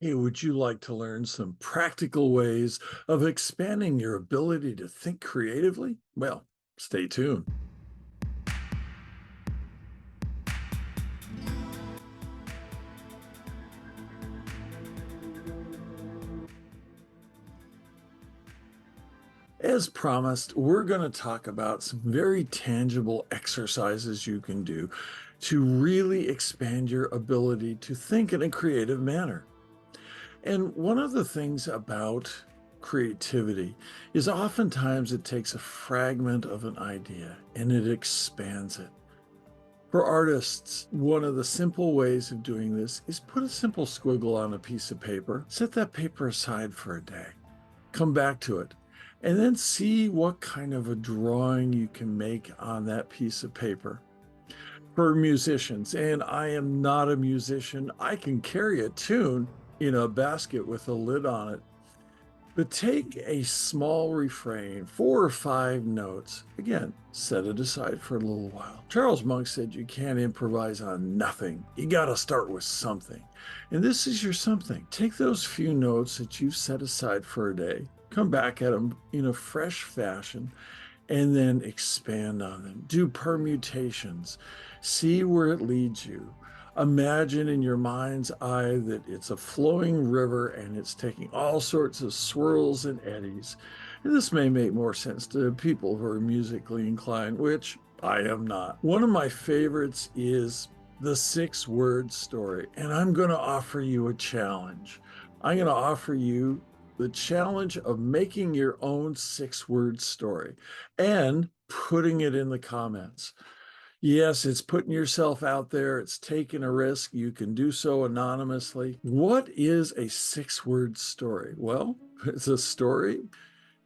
Hey, would you like to learn some practical ways of expanding your ability to think creatively? Well, stay tuned. As promised, we're going to talk about some very tangible exercises you can do to really expand your ability to think in a creative manner. And one of the things about creativity is oftentimes it takes a fragment of an idea and it expands it. For artists, one of the simple ways of doing this is put a simple squiggle on a piece of paper, set that paper aside for a day, come back to it, and then see what kind of a drawing you can make on that piece of paper. For musicians, and I am not a musician, I can carry a tune in a basket with a lid on it. But take a small refrain, 4 or 5 notes. Again, set it aside for a little while. Charles Monk said you can't improvise on nothing. You got to start with something. And this is your something. Take those few notes that you've set aside for a day, come back at them in a fresh fashion, and then expand on them. Do permutations. See where it leads you. Imagine in your mind's eye that it's a flowing river and it's taking all sorts of swirls and eddies. And this may make more sense to people who are musically inclined, which I am not. One of my favorites is the 6 word story, and I'm going to offer you a challenge. I'm going to offer you the challenge of making your own 6 word story and putting it in the comments. Yes, it's putting yourself out there. It's taking a risk. You can do so anonymously. What is a 6 word story? Well, it's a story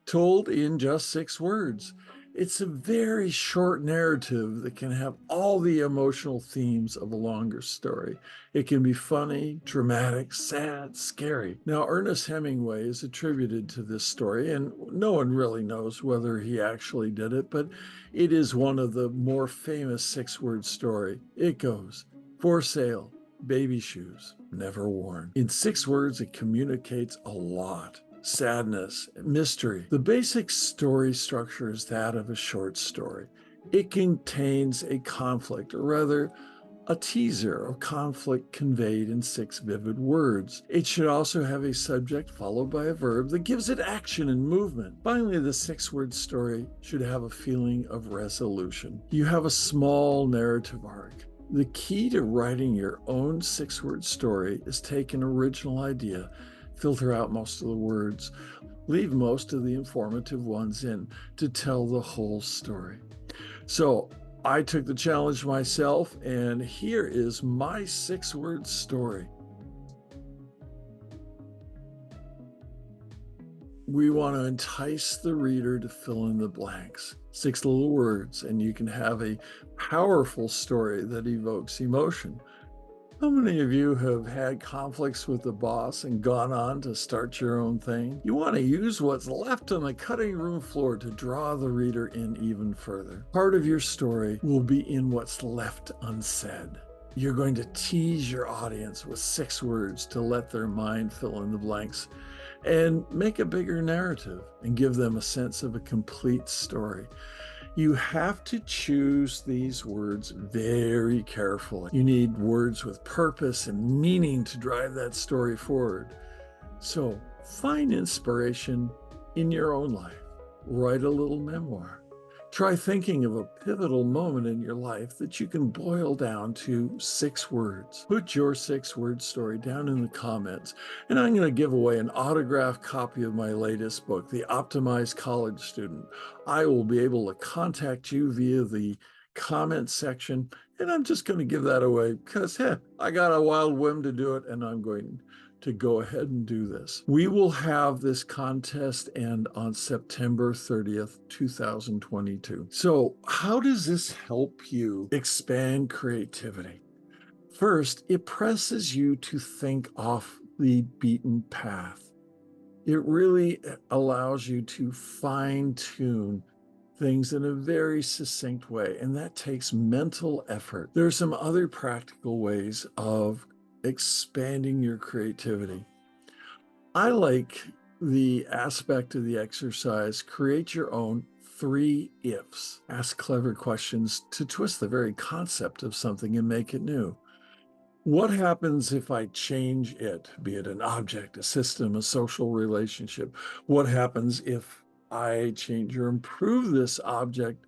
told in just 6 words. It's a very short narrative that can have all the emotional themes of a longer story. It can be funny, dramatic, sad, scary. Now, Ernest Hemingway is attributed to this story, and no one really knows whether he actually did it, but it is one of the more famous 6 word story. It goes, for sale, baby shoes, never worn. In 6 words, it communicates a lot: sadness, mystery. The basic story structure is that of a short story. It contains a conflict, or rather, a teaser of conflict conveyed in 6 vivid words. It should also have a subject followed by a verb that gives it action and movement. Finally, the 6 word story should have a feeling of resolution. You have a small narrative arc. The key to writing your own 6 word story is take an original idea, filter out most of the words, leave most of the informative ones in to tell the whole story. So I took the challenge myself, and here is my 6 word story. We want to entice the reader to fill in the blanks. 6 little words, and you can have a powerful story that evokes emotion. How many of you have had conflicts with the boss and gone on to start your own thing? You want to use what's left on the cutting room floor to draw the reader in even further. Part of your story will be in what's left unsaid. You're going to tease your audience with 6 words to let their mind fill in the blanks and make a bigger narrative and give them a sense of a complete story. You have to choose these words very carefully. You need words with purpose and meaning to drive that story forward. So find inspiration in your own life. Write a little memoir. Try thinking of a pivotal moment in your life that you can boil down to 6 words. Put your 6 word story down in the comments, and I'm going to give away an autographed copy of my latest book, The Optimized College Student. I will be able to contact you via the comment section, and I'm just going to give that away because, I got a wild whim to do it, and I'm going to go ahead and do this. We will have this contest end on September 30th, 2022. So, how does this help you expand creativity? First, it presses you to think off the beaten path. It really allows you to fine tune things in a very succinct way, and that takes mental effort. There are some other practical ways of expanding your creativity. I like the aspect of the exercise, create your own 3 ifs. Ask clever questions to twist the very concept of something and make it new. What happens if I change it, be it an object, a system, a social relationship? What happens if I change or improve this object?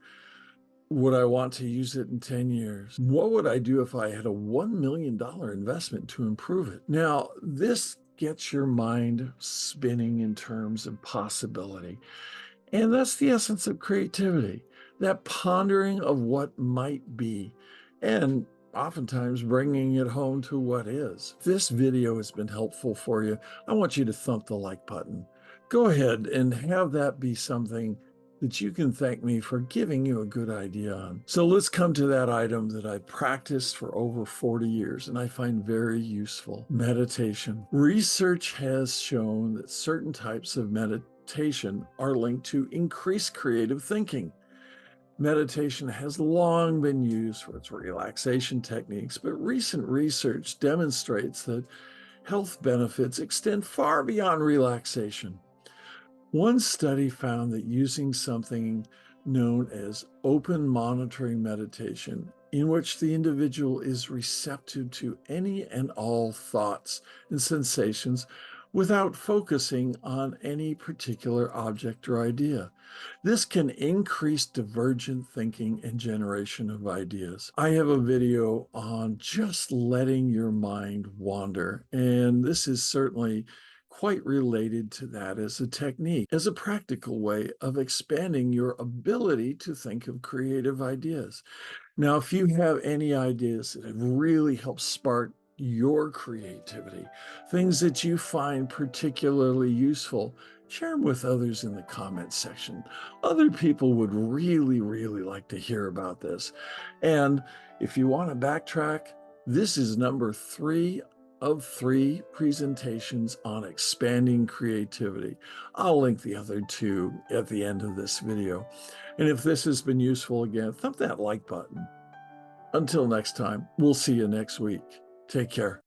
Would I want to use it in 10 years? What would I do if I had a $1 million investment to improve it? Now, this gets your mind spinning in terms of possibility. And that's the essence of creativity, that pondering of what might be, and oftentimes bringing it home to what is. If this video has been helpful for you, I want you to thump the like button. Go ahead and have that be something that you can thank me for giving you a good idea on. So let's come to that item that I practiced for over 40 years and I find very useful: meditation. Research has shown that certain types of meditation are linked to increased creative thinking. Meditation has long been used for its relaxation techniques, but recent research demonstrates that health benefits extend far beyond relaxation. One study found that using something known as open monitoring meditation, in which the individual is receptive to any and all thoughts and sensations without focusing on any particular object or idea. This can increase divergent thinking and generation of ideas. I have a video on just letting your mind wander, and this is certainly quite related to that as a technique, as a practical way of expanding your ability to think of creative ideas. Now, if you have any ideas that have really helped spark your creativity, things that you find particularly useful, share them with others in the comments section. Other people would really, really like to hear about this. And if you want to backtrack, this is number 3 of 3 presentations on expanding creativity. I'll link the other 2 at the end of this video. And if this has been useful, again, thump that like button. Until next time, we'll see you next week. Take care.